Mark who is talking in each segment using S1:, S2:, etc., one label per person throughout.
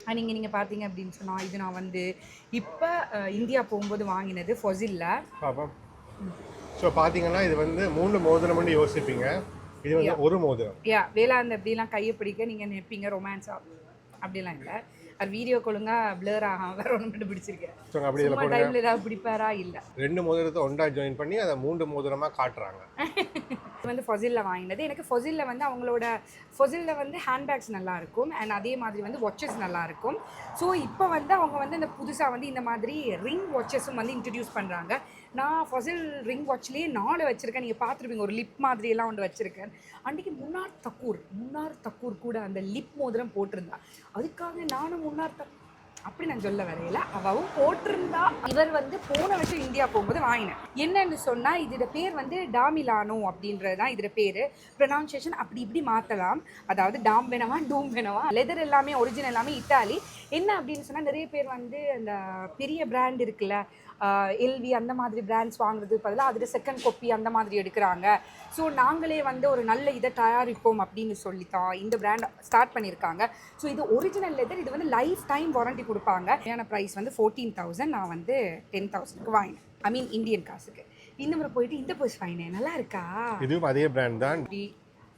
S1: நீங்கள் பார்த்தீங்க அப்படின்னு சொன்னால் இது நான் வந்து இப்போ இந்தியா போகும்போது வாங்கினது ஃபொசில்ல.
S2: பாப்போம். ஸோ பார்த்தீங்கன்னா இது வந்து 3 மோதிரம்னு யோசிப்பீங்க, இது வந்து ஒரு மோதிரம்.
S1: வேளாந்து அப்படிலாம் கையை பிடிக்க நீங்கள் நிற்பீங்க ரொமான்ஸாக, அப்படிலாம் இல்லை. அது வீடியோ கொழுங்கா பிளர் ஆகாம வேற ஒன்று மட்டும் பிடிச்சிருக்கேன்.
S2: ஸோ அப்படி இதில் போடுங்க.
S1: டைமில் ஏதாவது பிடிப்பாரா? இல்லை,
S2: 2 மோதிரத்தை ஒன்றா ஜாயின் பண்ணி அதை 3 மோதிரமாக காட்டுறாங்க.
S1: வந்து ஃபொசில்ல வாங்கினது. எனக்கு ஃபொசில்ல வந்து அவங்களோட ஃபொசில்ல வந்து ஹேண்ட்பேக்ஸ் நல்லாயிருக்கும் அண்ட் அதே மாதிரி வந்து வாட்சஸ் நல்லாயிருக்கும். ஸோ இப்போ வந்து அவங்க வந்து இந்த புதுசாக வந்து இந்த மாதிரி ரிங் வாட்சஸும் வந்து இன்ட்ரடியூஸ் பண்ணுறாங்க. நான் ஃபொசில் ரிங் வாட்ச்லேயே 4 வச்சுருக்கேன். நீங்கள் பார்த்துருப்பீங்க, ஒரு லிப் மாதிரியெல்லாம் ஒன்று வச்சுருக்கேன். அன்றைக்கி முன்னார் தக்கூர் கூட அந்த லிப் மோதிரம் போட்டிருந்தா. அதுக்காக நானும் அப்படி நான் சொல்ல வரையில, அவவும் போட்டிருந்தா. இவர் வந்து போன வருஷம் இந்தியா போகும்போது வாங்கினேன். என்னன்னு சொன்னால் இதோட பேர் வந்து டாமிலானோ அப்படின்றது தான் இதோட பேர். ப்ரொனவுன்சியேஷன் அப்படி இப்படி மாற்றலாம். அதாவது டாம் வேணவா டூம் வேணவா. லெதர் எல்லாமே ஒரிஜினல் எல்லாமே இட்டாலி. என்ன அப்படின்னு சொன்னால் நிறைய பேர் வந்து அந்த பெரிய பிராண்ட் இருக்குல்ல, எல்வி அந்த மாதிரி பிராண்ட்ஸ் வாங்குறதுக்கு பதிலாக அதில் செகண்ட் காப்பி அந்த மாதிரி எடுக்கிறாங்க. ஸோ நாங்களே வந்து ஒரு நல்ல இதை தயாரிப்போம் அப்படின்னு சொல்லித்தான் இந்த பிராண்ட் ஸ்டார்ட் பண்ணியிருக்காங்க. ஸோ இது ஒரிஜினல் லெதர். இது வந்து லைஃப் டைம் வாரண்டி கொடுப்பாங்க. ஏன்னா ப்ரைஸ் வந்து 14,000. நான் வந்து 10,000க்கு வாங்கினேன். ஐ மீன் இந்தியன் காசுக்கு. இந்த முறை போயிட்டு இந்த பர்ஸ் வாங்கினேன். நல்லா இருக்கா?
S2: இதுவும் அதே பிராண்ட் தான்.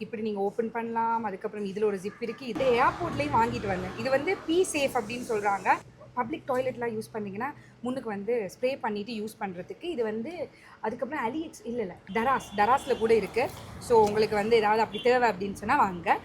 S1: இப்படி நீங்கள் ஓப்பன் பண்ணலாம். அதுக்கப்புறம் இதில் ஒரு ஜிப் இருக்குது. இது ஏர்போர்ட்லேயும் வாங்கிட்டு வந்தேன். இது வந்து பி சேஃப் அப்படின்னு சொல்கிறாங்க. பப்ளிக் டாய்லெட்லாம் யூஸ் பண்ணிங்கன்னா முன்னுக்கு வந்து ஸ்ப்ரே பண்ணிவிட்டு யூஸ் பண்ணுறதுக்கு. இது வந்து அதுக்கப்புறம் இல்லை டராஸில் கூட இருக்குது. ஸோ உங்களுக்கு வந்து ஏதாவது அப்படி தேவை அப்படின்னு சொன்னால் வாங்க.